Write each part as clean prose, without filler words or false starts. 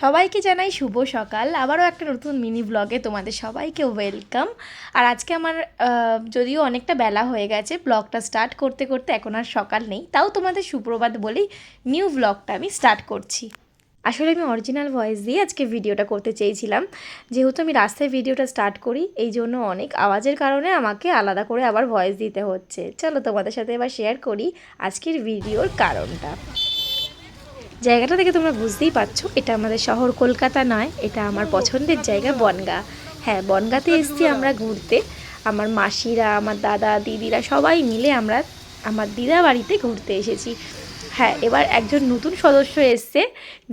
সবাইকে জানাই শুভ সকাল। আবারও একটা নতুন মিনি ব্লগে তোমাদের সবাইকে ওয়েলকাম। আর আজকে আমার যদিও অনেকটা বেলা হয়ে গেছে, ব্লগটা স্টার্ট করতে করতে এখন আর সকাল নেই, তাও তোমাদের সুপ্রভাত বলেই নিউ ব্লগটা আমি স্টার্ট করছি। আসলে আমি অরিজিনাল ভয়েস দিয়ে আজকে ভিডিওটা করতে চেয়েছিলাম, যেহেতু আমি রাস্তায় ভিডিওটা স্টার্ট করি, এই জন্য অনেক আওয়াজের কারণে আমাকে আলাদা করে আবার ভয়েস দিতে হচ্ছে। চলো তোমাদের সাথে এবার শেয়ার করি আজকের ভিডিওর কারণটা। জায়গাটা থেকে তোমরা বুঝতেই পারছো, এটা আমাদের শহর কলকাতা নয়, এটা আমার পছন্দের জায়গা বনগাঁ। হ্যাঁ, বনগাঁতে এসেছি আমরা ঘুরতে। আমার মাসিরা, আমার দাদা দিদিরা সবাই মিলে আমরা আমার দিদা বাড়িতে ঘুরতে এসেছি। হ্যাঁ, এবার একজন নতুন সদস্য এসছে,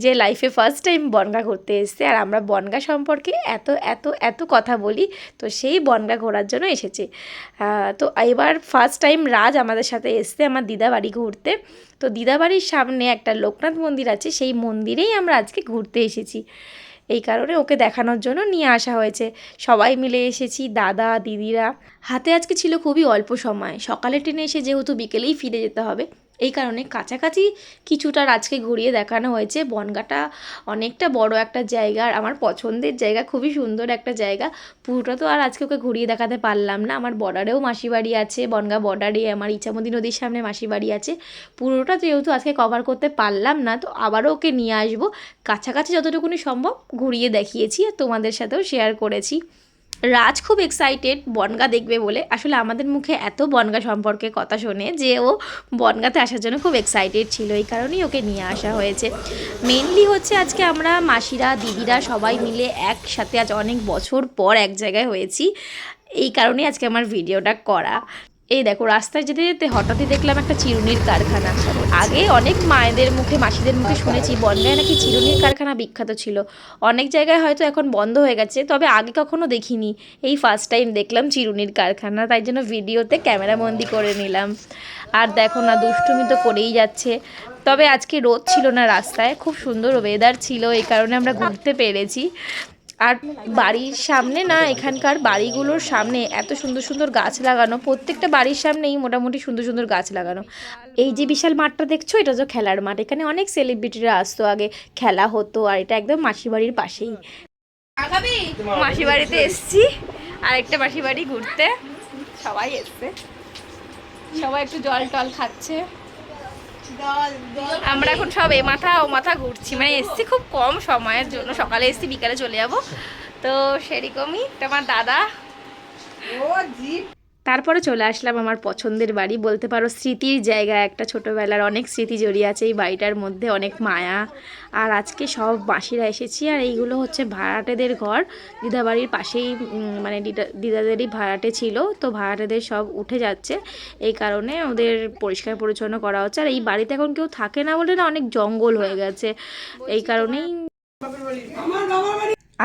যে লাইফে ফার্স্ট টাইম বনগাঁ ঘুরতে এসছে। আর আমরা বনগাঁ সম্পর্কে এত এত এত কথা বলি, তো সেই বনগাঁ ঘোরার জন্য এসেছে। তো এবার ফার্স্ট টাইম রাজ আমাদের সাথে এসছে আমার দিদা বাড়ি ঘুরতে। তো দিদা বাড়ির সামনে একটা লোকনাথ মন্দির আছে, সেই মন্দিরেই আমরা আজকে ঘুরতে এসেছি। এই কারণে ওকে দেখানোর জন্য নিয়ে আসা হয়েছে। সবাই মিলে এসেছি, দাদা দিদিরা। হাতে আজকে ছিল খুবই অল্প সময়, সকালে ট্রেনে এসে যেহেতু বিকেলেই ফিরে যেতে হবে, এই কারণে কাছাকাছি কিছুটা আজকে ঘুরিয়ে দেখানো হয়েছে। বনগাঁটা অনেকটা বড় একটা জায়গা, আর আমার পছন্দের জায়গা, খুবই সুন্দর একটা জায়গা। পুরোটা তো আর আজকে ওকে ঘুরিয়ে দেখাতে পারলাম না। আমার বর্ডারেও মাসি বাড়ি আছে, বনগাঁ বর্ডারে আমার ইছামতি নদীর সামনে মাসি বাড়ি আছে। পুরোটা যেহেতু আজকে কভার করতে পারলাম না, তো আবারও ওকে নিয়ে আসবো। কাছাকাছি যতটুকুনি সম্ভব ঘুরিয়ে দেখিয়েছি আর তোমাদের সাথেও শেয়ার করেছি। রাজ খুব এক্সাইটেড বনগাঁ দেখবে বলে। আসলে আমাদের মুখে এত বনগাঁ সম্পর্কে কথা শোনে যে ও বনগাঁতে আসার জন্য খুব এক্সাইটেড ছিল, এই কারণেই ওকে নিয়ে আসা হয়েছে। মেনলি হচ্ছে আজকে আমরা মাসিরা দিদিরা সবাই মিলে একসাথে আজ অনেক বছর পর এক জায়গায় হয়েছি, এই কারণেই আজকে আমার ভিডিওটা করা। এই দেখো, রাস্তায় যেতে যেতে হঠাৎই দেখলাম একটা চিরুনির কারখানা। আগে অনেক মায়েদের মুখে মাসিদের মুখে শুনেছি বনগাঁয় নাকি চিরুনির কারখানা বিখ্যাত ছিল। অনেক জায়গায় হয়তো এখন বন্ধ হয়ে গেছে, তবে আগে কখনো দেখিনি। এই ফার্স্ট টাইম দেখলাম চিরুনির কারখানা, তাই জন্য ভিডিওতে ক্যামেরাবন্দি করে নিলাম। আর দেখো না, দুষ্টুমি তো করেই যাচ্ছে। তবে আজকে রোদ ছিল না, রাস্তায় খুব সুন্দর ওয়েদার ছিল, এই কারণে আমরা ঘুরতে পেরেছি। আর বাড়ির সামনে না, এখানকার বাড়িগুলোর সামনে এত সুন্দর সুন্দর গাছ লাগানো, প্রত্যেকটা বাড়ির সামনেই মোটামুটি সুন্দর সুন্দর গাছ লাগানো। এই যে বিশাল মাঠটা দেখছো, এটা তো খেলার মাঠ। এখানে অনেক সেলিব্রিটিরা আসতো, আগে খেলা হতো। আর এটা একদম মাসি বাড়ির পাশেই। মাসি বাড়িতে এসছি, আর একটা মাসি বাড়ি ঘুরতে সবাই এসছে। সবাই একটু জল টল খাচ্ছে। আমরা এখন সব এ মাথা ও মাথা ঘুরছি, মানে এসছি খুব কম সময়ের জন্য, সকালে এসছি বিকালে চলে যাব। তো সেরকমই আমার দাদা। তারপরে চলে আসলাম আমার পছন্দের বাড়ি, বলতে পারো স্মৃতির জায়গা একটা। ছোটোবেলার অনেক স্মৃতি জড়িয়ে আছে এই বাড়িটার মধ্যে, অনেক মায়া। আর আজকে সব মাসিরা এসেছি, আর এইগুলো হচ্ছে ভাড়াটেদের ঘর। দিদা বাড়ির পাশেই মানে দিদাদেরই ভাড়াটে ছিল, তো ভাড়াটেদের সব উঠে যাচ্ছে, এই কারণে ওদের পরিষ্কার পরিচ্ছন্ন করা হচ্ছে। আর এই বাড়িতে এখন কেউ থাকে না বলে না, অনেক জঙ্গল হয়ে গেছে, এই কারণেই।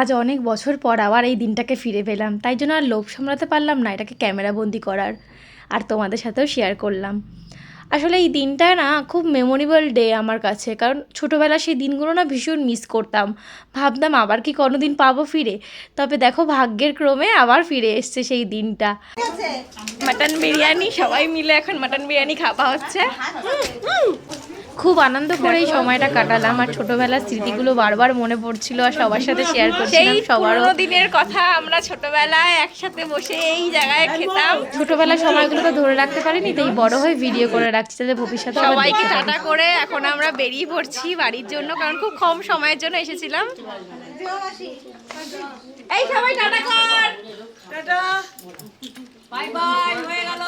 আজ অনেক বছর পর আবার এই দিনটাকে ফিরে পেলাম, তাই জন্য আর লোভ সামলাতে পারলাম না এটাকে ক্যামেরাবন্দি করার, আর তোমাদের সাথেও শেয়ার করলাম। আসলে এই দিনটা না খুব মেমোরেবল ডে আমার কাছে, কারণ ছোটোবেলা সেই দিনগুলো না ভীষণ মিস করতাম। ভাবতাম আবার কি কোনো দিন পাবো ফিরে, তবে দেখো ভাগ্যের ক্রমে আবার ফিরে এসছে সেই দিনটা। মাটন বিরিয়ানি, সবাই মিলে এখন মাটন বিরিয়ানি খাওয়া হচ্ছে। খুব আনন্দ করে এই সময়টা কাটালাম, আর ছোটবেলার স্মৃতিগুলো বারবার মনে পড়ছিল, আর সবার সাথে শেয়ার করছিলাম। সবারও দিনের কথা, আমরা ছোটবেলায় একসাথে বসে এই জায়গায় খেতাম। ছোটবেলার সময়গুলোকে ধরে রাখতে পারিনি, তাই বড় হয়ে ভিডিও করে রাখছি, যাতে ভবিষ্যতে সবাইকে টাটা করে এখন আমরা বেরিয়ে পড়ছি বাড়ির জন্য, কারণ খুব কম সময়ের জন্য এসেছিলাম। এই সবাই টাটা কর, টাটা বাই বাই, হয়ে গেল।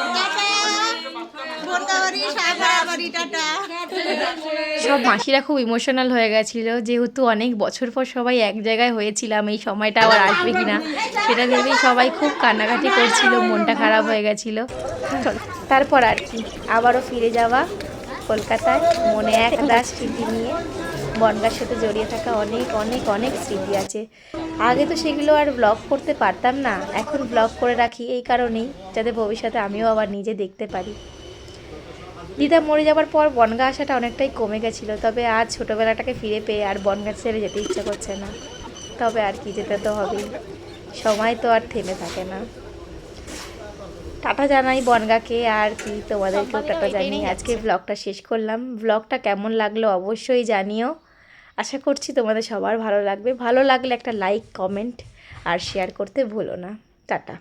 সব মাসিরা খুব ইমোশনাল হয়ে গেছিল, যেহেতু অনেক বছর পর সবাই এক জায়গায় হয়েছিলাম, এই সময়টা আবার আসবে কিনা সেটা ভেবেই সবাই খুব কান্নাকাটি করছিল, মনটা খারাপ হয়ে গেছিল। তারপর আর কি, আবারও ফিরে যাওয়া কলকাতায়, মনে একটা স্মৃতি নিয়ে। বনগাঁর সাথে জড়িয়ে থাকা অনেক অনেক অনেক স্মৃতি আছে। আগে তো সেগুলো আর ব্লগ করতে পারতাম না, এখন ব্লগ করে রাখি এই কারণেই, যাতে ভবিষ্যতে আমিও আবার নিজে দেখতে পারি। দিদা মরে যাওয়ার পর বনগাঁ আসাটা অনেকটাই কমে গেছিলো, তবে আজ ছোটোবেলাটাকে ফিরে পেয়ে আর বনগাঁ ছেড়ে যেতে ইচ্ছা করছে না। তবে আর কি, যেতে তো হবেই, সময় তো আর থেমে থাকে না। টাটা জানাই বনগাকে, আর কি তোমাদেরকেও টাটা জানিয়ে আজকে ব্লগটা শেষ করলাম। ব্লগটা কেমন লাগলো অবশ্যই জানিও। আশা করছি তোমাদের সবার ভালো লাগবে। ভালো লাগলে একটা লাইক, কমেন্ট আর শেয়ার করতে ভুলো না। টাটা।